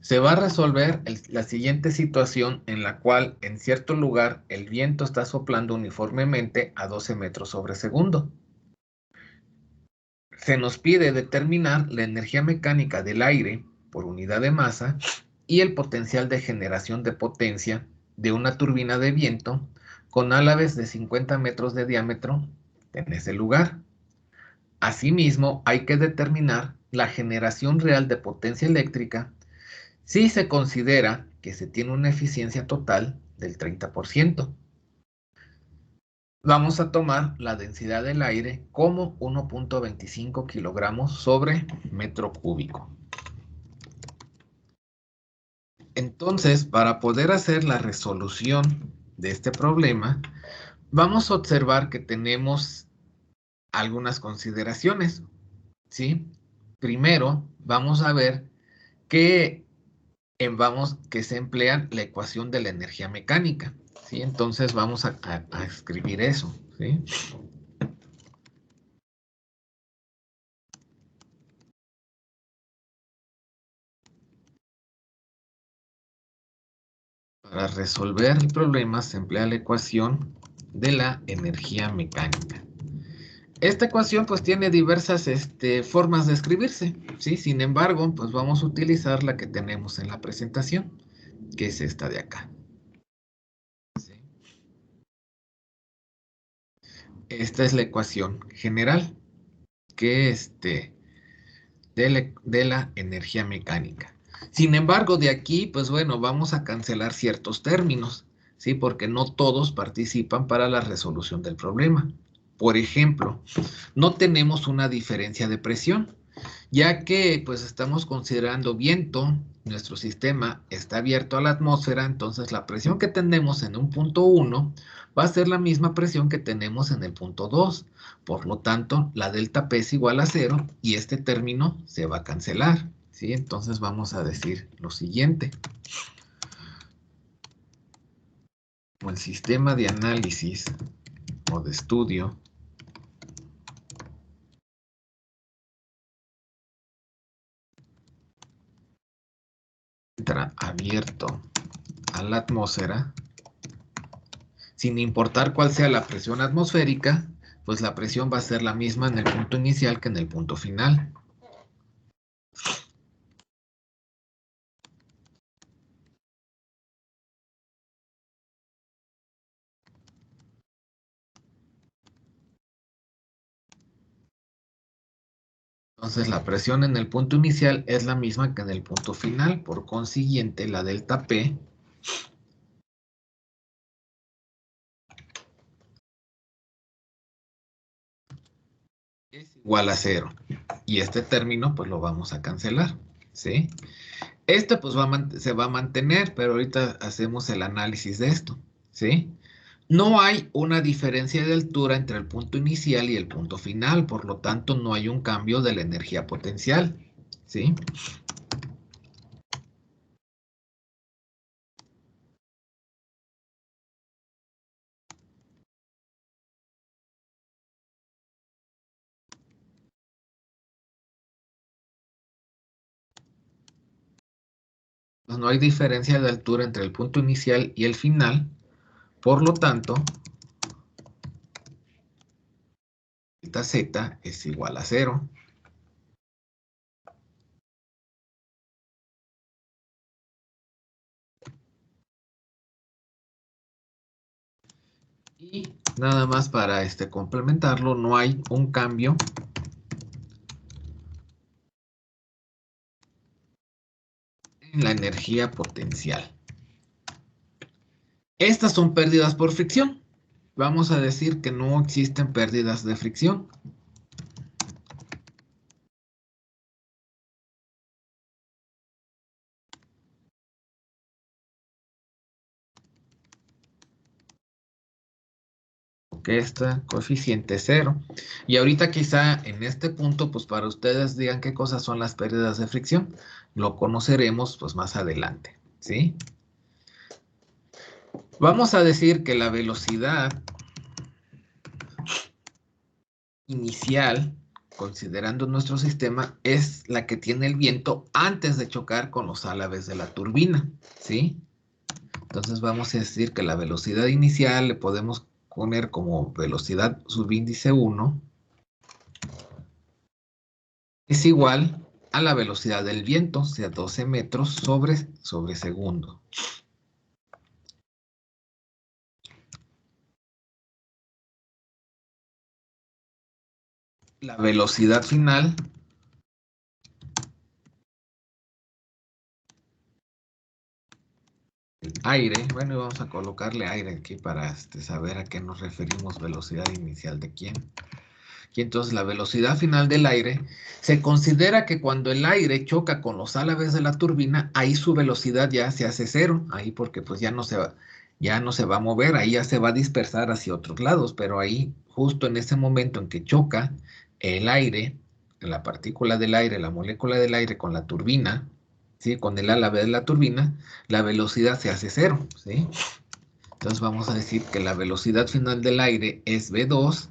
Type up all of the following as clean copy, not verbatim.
Se va a resolver la siguiente situación en la cual en cierto lugar el viento está soplando uniformemente a 12 metros sobre segundo. Se nos pide determinar la energía mecánica del aire por unidad de masa y el potencial de generación de potencia de una turbina de viento con álabes de 50 metros de diámetro en ese lugar. Asimismo, hay que determinar la generación real de potencia eléctrica si se considera que se tiene una eficiencia total del 30%. Vamos a tomar la densidad del aire como 1.25 kilogramos sobre metro cúbico. Entonces, para poder hacer la resolución de este problema, vamos a observar que tenemos algunas consideraciones, ¿sí? Primero, vamos a ver que se emplea la ecuación de la energía mecánica, ¿sí? Entonces vamos a escribir eso, ¿sí? Para resolver el problema se emplea la ecuación de la energía mecánica. Esta ecuación pues tiene diversas formas de escribirse, ¿sí? Sin embargo, pues vamos a utilizar la que tenemos en la presentación, que es esta de acá, ¿sí? Esta es la ecuación general que de la energía mecánica. Sin embargo, de aquí, pues bueno, vamos a cancelar ciertos términos, ¿sí? Porque no todos participan para la resolución del problema. Por ejemplo, no tenemos una diferencia de presión, ya que pues estamos considerando viento, nuestro sistema está abierto a la atmósfera, entonces la presión que tenemos en un punto 1 va a ser la misma presión que tenemos en el punto 2. Por lo tanto, la delta P es igual a 0 y este término se va a cancelar, ¿sí? Entonces vamos a decir lo siguiente. Como el sistema de análisis o de estudio entra abierto a la atmósfera, sin importar cuál sea la presión atmosférica, pues la presión va a ser la misma en el punto inicial que en el punto final. Entonces la presión en el punto inicial es la misma que en el punto final, por consiguiente la delta P es igual a 0. Y este término pues lo vamos a cancelar, ¿sí? Este pues se va a mantener, pero ahorita hacemos el análisis de esto, ¿sí? No hay una diferencia de altura entre el punto inicial y el punto final, por lo tanto no hay un cambio de la energía potencial, ¿sí? No hay diferencia de altura entre el punto inicial y el final, por lo tanto, delta Z es igual a 0. Y nada más para complementarlo, no hay un cambio en la energía potencial. Estas son pérdidas por fricción. Vamos a decir que no existen pérdidas de fricción. Que este coeficiente es 0. Y ahorita quizá en este punto, pues para ustedes digan qué cosas son las pérdidas de fricción. Lo conoceremos pues más adelante, ¿sí? Vamos a decir que la velocidad inicial considerando nuestro sistema, es la que tiene el viento antes de chocar con los álabes de la turbina, ¿sí? Entonces vamos a decir que la velocidad inicial le podemos poner como velocidad subíndice 1 es igual a la velocidad del viento, o sea, 12 metros sobre segundo. La velocidad final del aire, bueno, vamos a colocarle aire aquí para saber a qué nos referimos, velocidad inicial de quién. Y entonces la velocidad final del aire se considera que cuando el aire choca con los álabes de la turbina, ahí su velocidad ya se hace cero, ahí porque pues ya no se va a mover, ahí ya se va a dispersar hacia otros lados, pero ahí justo en ese momento en que choca el aire, la partícula del aire, la molécula del aire con la turbina, ¿sí? Con el álabe de la turbina, la velocidad se hace cero, ¿sí? Entonces vamos a decir que la velocidad final del aire es V2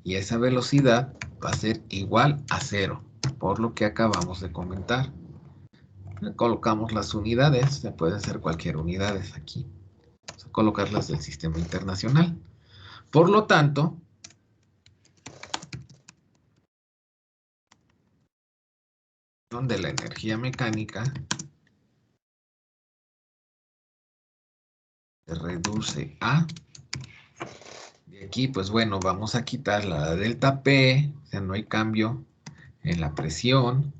y esa velocidad va a ser igual a cero, por lo que acabamos de comentar. Colocamos las unidades, se pueden ser cualquier unidades aquí, vamos a colocarlas del sistema internacional. Por lo tanto, de la energía mecánica se reduce a, de aquí pues bueno, vamos a quitar la delta P, o sea, no hay cambio en la presión,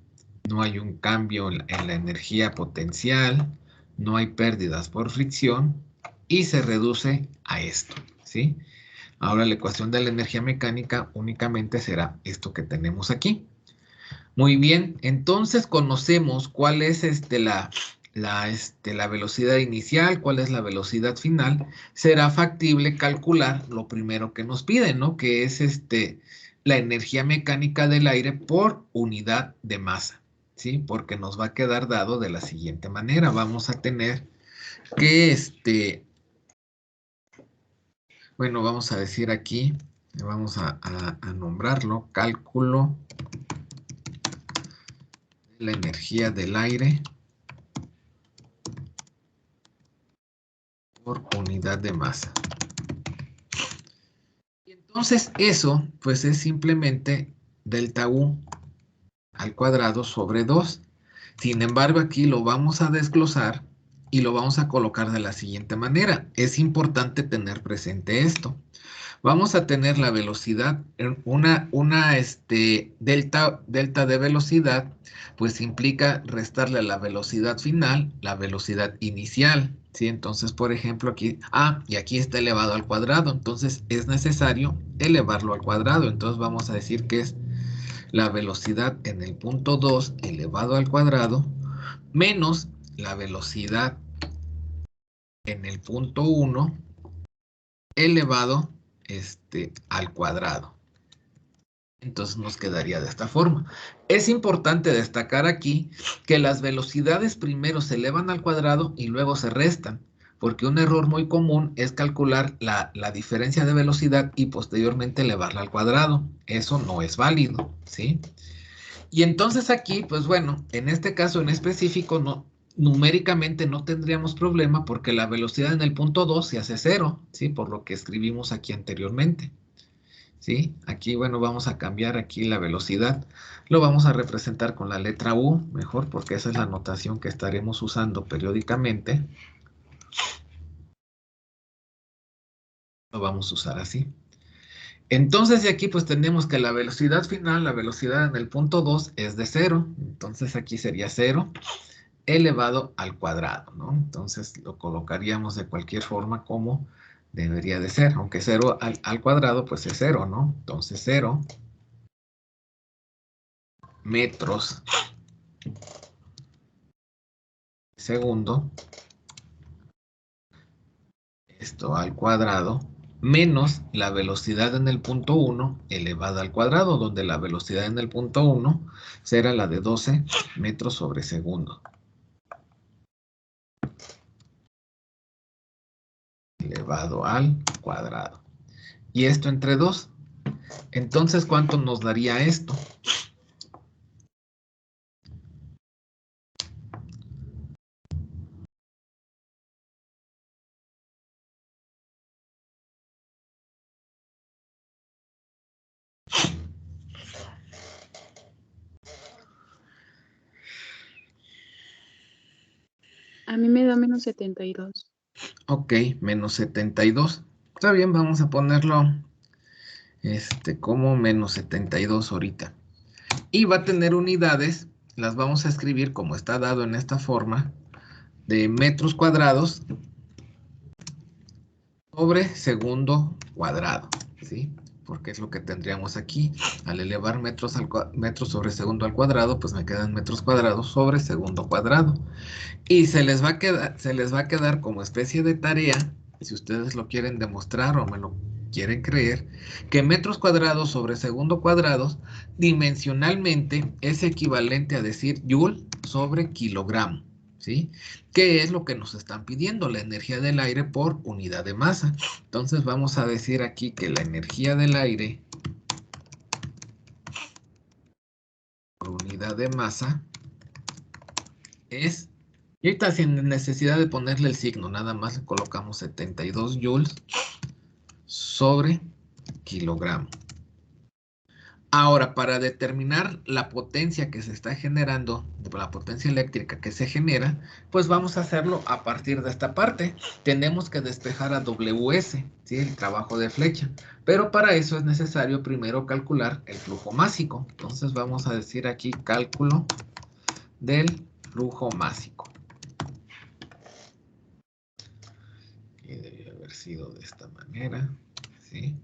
no hay un cambio en la energía potencial, no hay pérdidas por fricción y se reduce a esto, ¿sí? Ahora la ecuación de la energía mecánica únicamente será esto que tenemos aquí. Muy bien, entonces conocemos cuál es la velocidad inicial, cuál es la velocidad final. Será factible calcular lo primero que nos piden, ¿no? Que es la energía mecánica del aire por unidad de masa, ¿sí? Porque nos va a quedar dado de la siguiente manera. Vamos a tener que, bueno, vamos a decir aquí, vamos a nombrarlo, cálculo de la energía del aire por unidad de masa. Y entonces eso, pues es simplemente delta U al cuadrado sobre 2. Sin embargo, aquí lo vamos a desglosar y lo vamos a colocar de la siguiente manera. Es importante tener presente esto. Vamos a tener la velocidad, delta de velocidad, pues implica restarle a la velocidad final, la velocidad inicial, ¿sí? Entonces, por ejemplo, aquí, y aquí está elevado al cuadrado, entonces es necesario elevarlo al cuadrado, entonces vamos a decir que es la velocidad en el punto 2 elevado al cuadrado, menos la velocidad en el punto 1 elevado al cuadrado. Entonces nos quedaría de esta forma. Es importante destacar aquí que las velocidades primero se elevan al cuadrado y luego se restan, porque un error muy común es calcular la diferencia de velocidad y posteriormente elevarla al cuadrado. Eso no es válido, ¿sí? Y entonces aquí, pues bueno, en este caso en específico, no, numéricamente no tendríamos problema porque la velocidad en el punto 2 se hace cero, ¿sí? Por lo que escribimos aquí anteriormente. ¿Sí? Aquí, bueno, vamos a cambiar aquí la velocidad. Lo vamos a representar con la letra U, mejor, porque esa es la notación que estaremos usando periódicamente. Lo vamos a usar así. Entonces, de aquí, pues tenemos que la velocidad final, la velocidad en el punto 2 es de 0. Entonces, aquí sería 0 elevado al cuadrado, ¿no? Entonces, lo colocaríamos de cualquier forma como debería de ser. Aunque 0 al cuadrado, pues es 0, ¿no? Entonces, 0 metros segundo, esto al cuadrado, menos la velocidad en el punto 1 elevada al cuadrado, donde la velocidad en el punto 1 será la de 12 metros sobre segundo. Elevado al cuadrado. Y esto entre 2. Entonces, ¿cuánto nos daría esto? A mí me da menos 72. Ok, menos 72. Está bien, vamos a ponerlo como menos 72 ahorita. Y va a tener unidades, las vamos a escribir como está dado en esta forma, de metros cuadrados sobre segundo cuadrado, ¿sí? Porque es lo que tendríamos aquí. Al elevar metros sobre segundo al cuadrado, pues me quedan metros cuadrados sobre segundo cuadrado. Y se les va a quedar como especie de tarea, si ustedes lo quieren demostrar o me lo quieren creer, que metros cuadrados sobre segundo cuadrado dimensionalmente es equivalente a decir joule sobre kilogramo, ¿sí? ¿Qué es lo que nos están pidiendo? La energía del aire por unidad de masa. Entonces vamos a decir aquí que la energía del aire por unidad de masa es, y ahorita sin necesidad de ponerle el signo, nada más le colocamos 72 joules sobre kilogramo. Ahora, para determinar la potencia que se está generando, la potencia eléctrica que se genera, pues vamos a hacerlo a partir de esta parte. Tenemos que despejar a WS, ¿sí? El trabajo de flecha. Pero para eso es necesario primero calcular el flujo másico. Entonces vamos a decir aquí cálculo del flujo másico. Y debió haber sido de esta manera, ¿sí?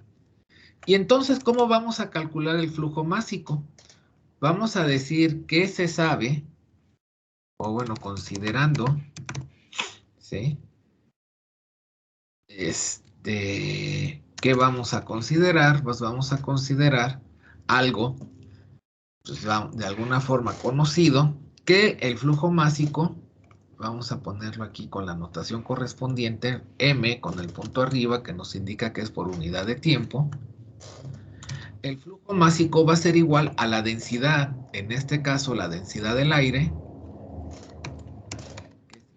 Y entonces, ¿cómo vamos a calcular el flujo másico? Vamos a decir que se sabe, o bueno, considerando, ¿sí? ¿Qué vamos a considerar? Pues vamos a considerar algo, pues, de alguna forma conocido, que el flujo másico, vamos a ponerlo aquí con la notación correspondiente, m con el punto arriba que nos indica que es por unidad de tiempo. El flujo másico va a ser igual a la densidad, en este caso la densidad del aire,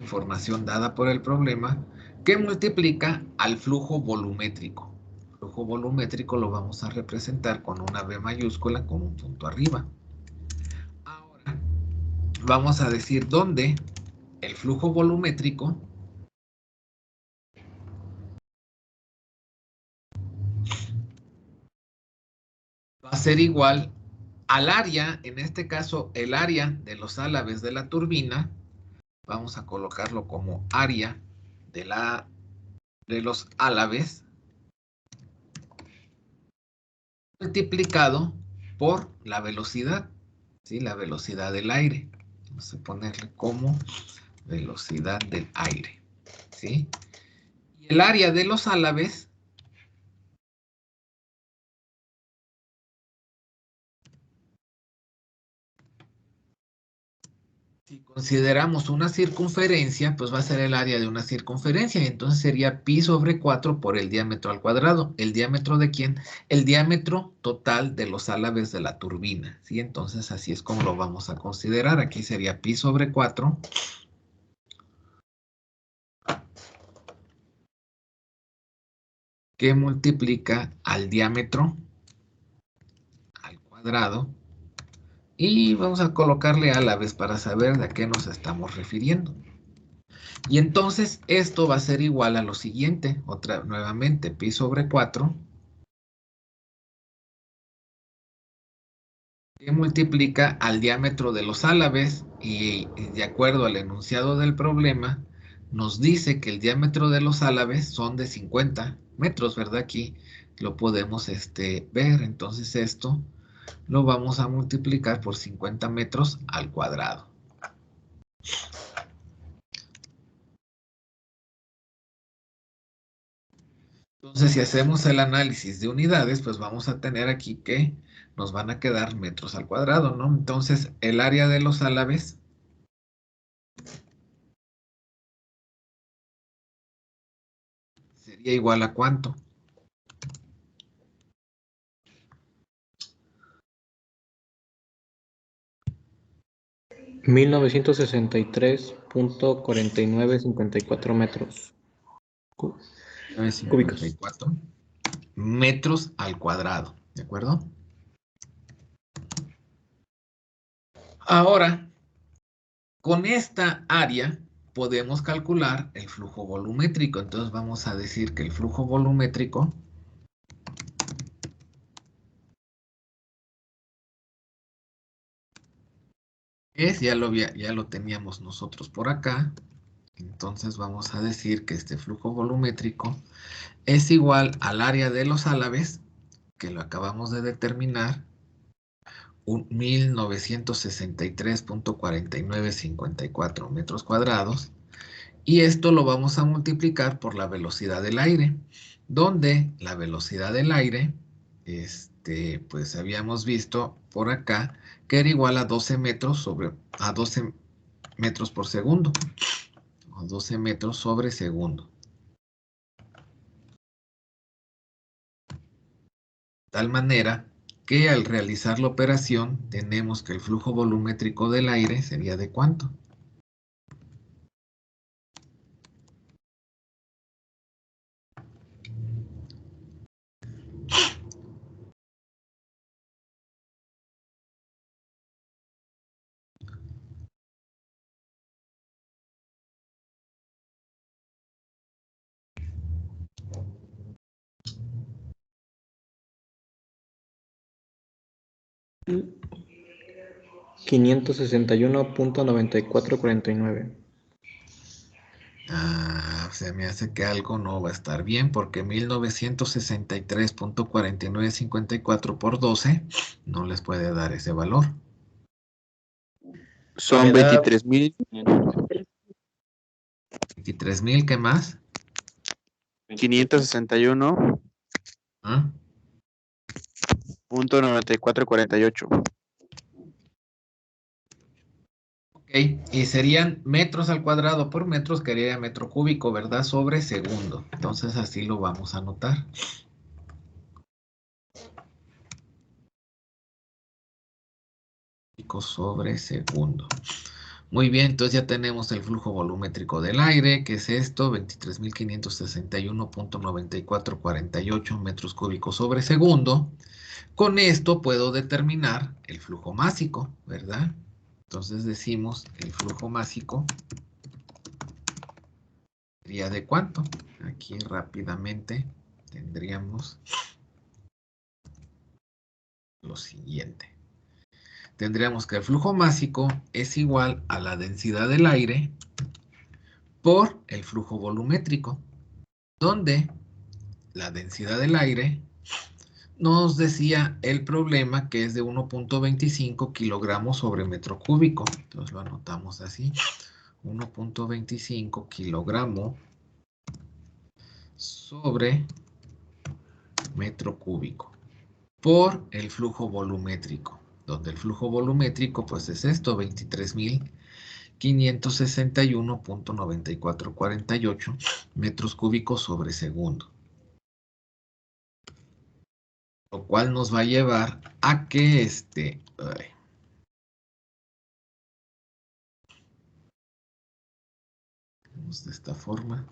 información dada por el problema, que multiplica al flujo volumétrico. El flujo volumétrico lo vamos a representar con una B mayúscula con un punto arriba. Ahora vamos a decir dónde el flujo volumétrico va a ser igual al área, en este caso el área de los álabes de la turbina, vamos a colocarlo como área de los álabes multiplicado por la velocidad, ¿sí? La velocidad del aire. Vamos a ponerle como velocidad del aire, ¿sí? Y el área de los álabes, si consideramos una circunferencia, pues va a ser el área de una circunferencia, y entonces sería pi sobre 4 por el diámetro al cuadrado. ¿El diámetro de quién? El diámetro total de los álabes de la turbina, ¿sí? Entonces así es como lo vamos a considerar. Aquí sería pi sobre 4 que multiplica al diámetro al cuadrado, y vamos a colocarle álabes para saber de a qué nos estamos refiriendo. Y entonces esto va a ser igual a lo siguiente, nuevamente pi sobre 4, que multiplica al diámetro de los álabes, y de acuerdo al enunciado del problema, nos dice que el diámetro de los álabes son de 50 metros, ¿verdad? Aquí lo podemos ver, entonces esto lo vamos a multiplicar por 50 metros al cuadrado. Entonces, si hacemos el análisis de unidades, pues vamos a tener aquí que nos van a quedar metros al cuadrado, ¿no? Entonces, el área de los álabes sería igual a ¿cuánto? 1963.4954 metros cúbicos. 954 metros al cuadrado, ¿de acuerdo? Ahora, con esta área podemos calcular el flujo volumétrico. Entonces vamos a decir que el flujo volumétrico es, ya lo teníamos nosotros por acá. Entonces vamos a decir que este flujo volumétrico es igual al área de los álabes, que lo acabamos de determinar, 1963.4954 metros cuadrados. Y esto lo vamos a multiplicar por la velocidad del aire, donde la velocidad del aire, pues habíamos visto por acá que era igual a 12 metros por segundo, o 12 metros sobre segundo. De tal manera que al realizar la operación tenemos que el flujo volumétrico del aire sería ¿de cuánto? Mm. 561.9449. Se me hace que algo no va a estar bien porque 1963.4954 por 12 no les puede dar ese valor. Son 23.000. 23,000, ¿qué más? 561. ¿Ah? .9448. Ok, y serían metros al cuadrado por metros, que sería metro cúbico, ¿verdad? Sobre segundo. Entonces así lo vamos a anotar. Sobre segundo. Muy bien, entonces ya tenemos el flujo volumétrico del aire, que es esto, 23.561.9448 metros cúbicos sobre segundo. Con esto puedo determinar el flujo másico, ¿verdad? Entonces decimos el flujo másico sería ¿de cuánto? Aquí rápidamente tendríamos lo siguiente. Tendríamos que el flujo másico es igual a la densidad del aire por el flujo volumétrico, donde la densidad del aire nos decía el problema que es de 1.25 kilogramos sobre metro cúbico. Entonces lo anotamos así, 1.25 kilogramo sobre metro cúbico por el flujo volumétrico, donde el flujo volumétrico pues es esto, 23.561.9448 metros cúbicos sobre segundo. Lo cual nos va a llevar a que de esta forma.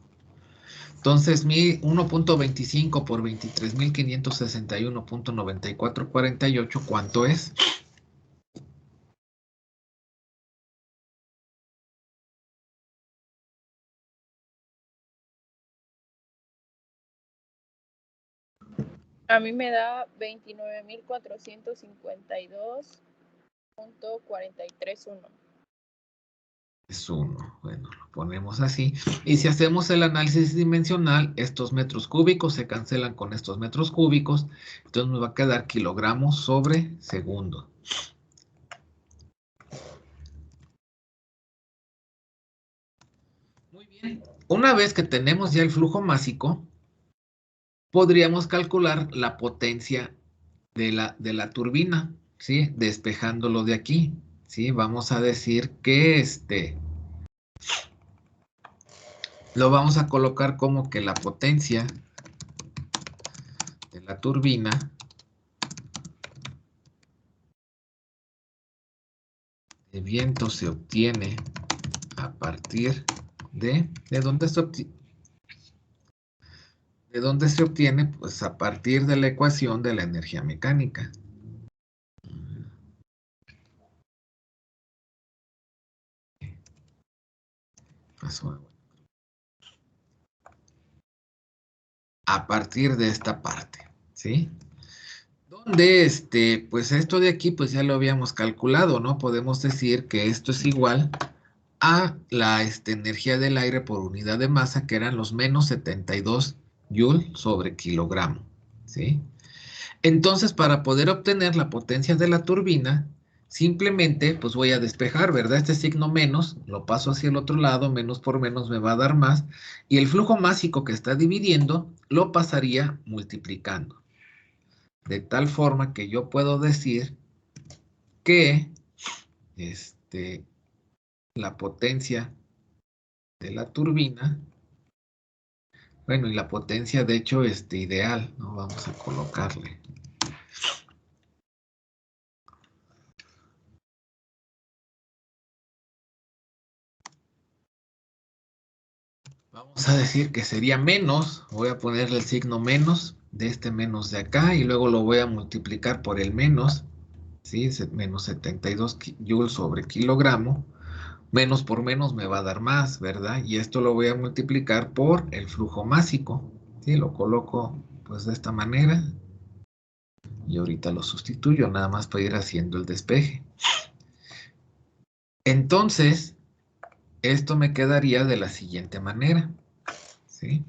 Entonces, 1.25 por 23.561.9448, ¿cuánto es? A mí me da 29.452.431. Es 1. Bueno, lo ponemos así. Y si hacemos el análisis dimensional, estos metros cúbicos se cancelan con estos metros cúbicos. Entonces nos va a quedar kilogramos sobre segundo. Muy bien. Una vez que tenemos ya el flujo másico, podríamos calcular la potencia de la turbina, ¿sí? Despejándolo de aquí, ¿sí? Vamos a decir que lo vamos a colocar como que la potencia de la turbina de viento se obtiene a partir ¿de dónde se obtiene? ¿De dónde se obtiene? Pues a partir de la ecuación de la energía mecánica. Pasó. A partir de esta parte, ¿sí? Donde, pues esto de aquí, pues ya lo habíamos calculado, ¿no? Podemos decir que esto es igual a la energía del aire por unidad de masa, que eran los menos 72 joules sobre kilogramo, ¿sí? Entonces, para poder obtener la potencia de la turbina, simplemente, pues voy a despejar, ¿verdad? Este signo menos, lo paso hacia el otro lado, menos por menos me va a dar más, y el flujo másico que está dividiendo, lo pasaría multiplicando. De tal forma que yo puedo decir que, la potencia de la turbina, bueno, y la potencia, de hecho, ideal, ¿no? Vamos a colocarle. Vamos a decir que sería menos, voy a ponerle el signo menos, de este menos de acá, y luego lo voy a multiplicar por el menos, ¿sí? Menos 72 joules sobre kilogramo, menos por menos me va a dar más, ¿verdad? Y esto lo voy a multiplicar por el flujo másico, ¿sí? Lo coloco pues de esta manera, y ahorita lo sustituyo, nada más para ir haciendo el despeje. Entonces, esto me quedaría de la siguiente manera, ¿sí?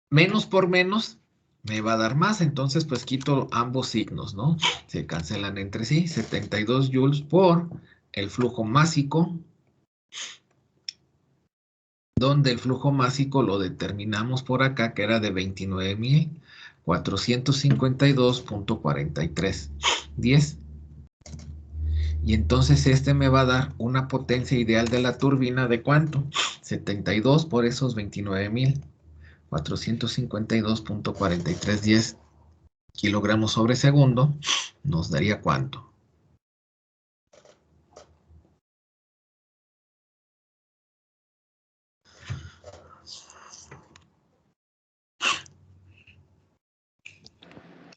Menos por menos me va a dar más, entonces pues quito ambos signos, ¿no? Se cancelan entre sí, 72 joules por el flujo másico, donde el flujo másico lo determinamos por acá, que era de 29.452.4310. Y entonces me va a dar una potencia ideal de la turbina de ¿cuánto? 72 por esos 29.452.4310 kilogramos sobre segundo, nos daría ¿cuánto?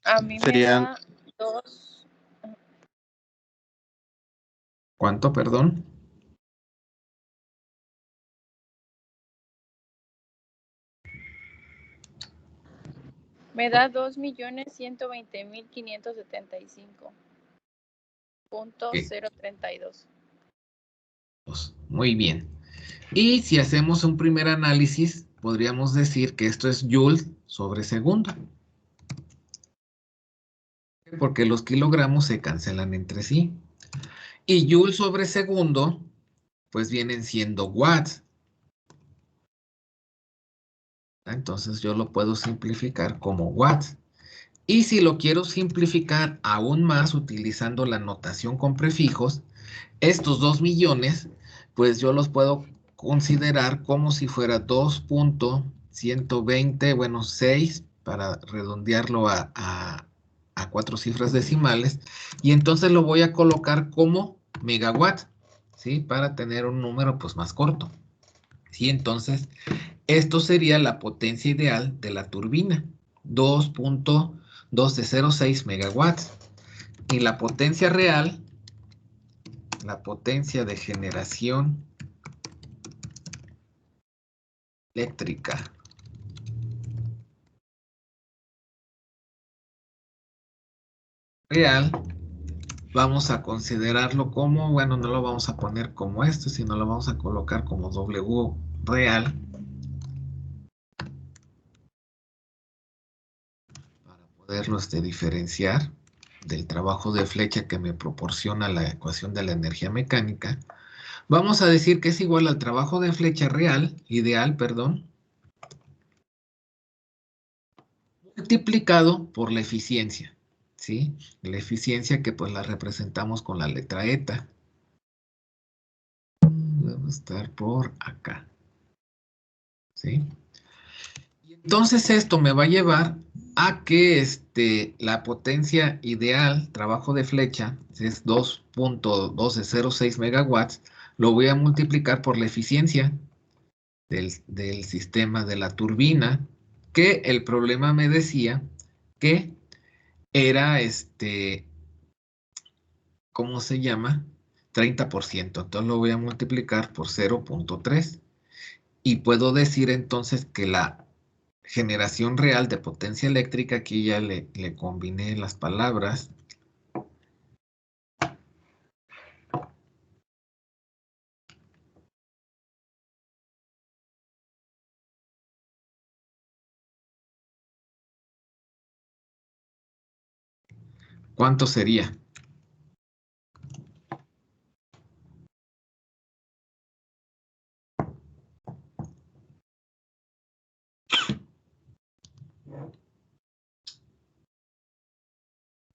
A mí me Serían da 2. ¿Cuánto, perdón? Me da 2.120.575.032. Pues, muy bien. Y si hacemos un primer análisis, podríamos decir que esto es joules sobre segundo. Porque los kilogramos se cancelan entre sí. Y joules sobre segundo, pues vienen siendo watts. Entonces yo lo puedo simplificar como watts. Y si lo quiero simplificar aún más utilizando la notación con prefijos, estos 2 millones, pues yo los puedo considerar como si fuera 2.120, bueno, 6, para redondearlo a 4 cifras decimales, y entonces lo voy a colocar como megawatt, ¿sí? Para tener un número pues más corto. ¿Sí? Entonces, esto sería la potencia ideal de la turbina, 2.1206 megawatts. Y la potencia real, la potencia de generación eléctrica real, vamos a considerarlo como, bueno, no lo vamos a poner como esto, sino lo vamos a colocar como W real, para poderlo diferenciar del trabajo de flecha que me proporciona la ecuación de la energía mecánica. Vamos a decir que es igual al trabajo de flecha real, ideal, perdón, multiplicado por la eficiencia, ¿sí? La eficiencia que pues la representamos con la letra eta. Debe estar por acá, ¿sí? Y entonces esto me va a llevar a que la potencia ideal, trabajo de flecha, es 2.1206 megawatts, lo voy a multiplicar por la eficiencia del sistema de la turbina, que el problema me decía que era ¿cómo se llama? 30%. Entonces lo voy a multiplicar por 0.3 y puedo decir entonces que la generación real de potencia eléctrica, aquí ya le combiné las palabras, ¿cuánto sería?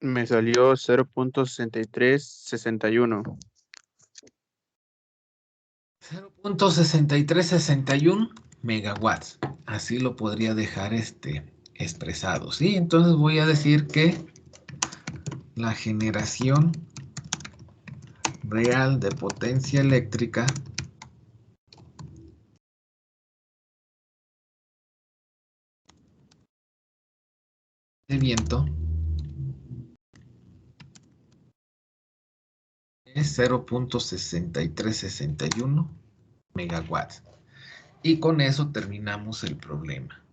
Me salió 0.6361. 0.6361 megawatts. Así lo podría dejar expresado, ¿sí? Entonces voy a decir que la generación real de potencia eléctrica de viento es 0.6361 megawatts. Y con eso terminamos el problema.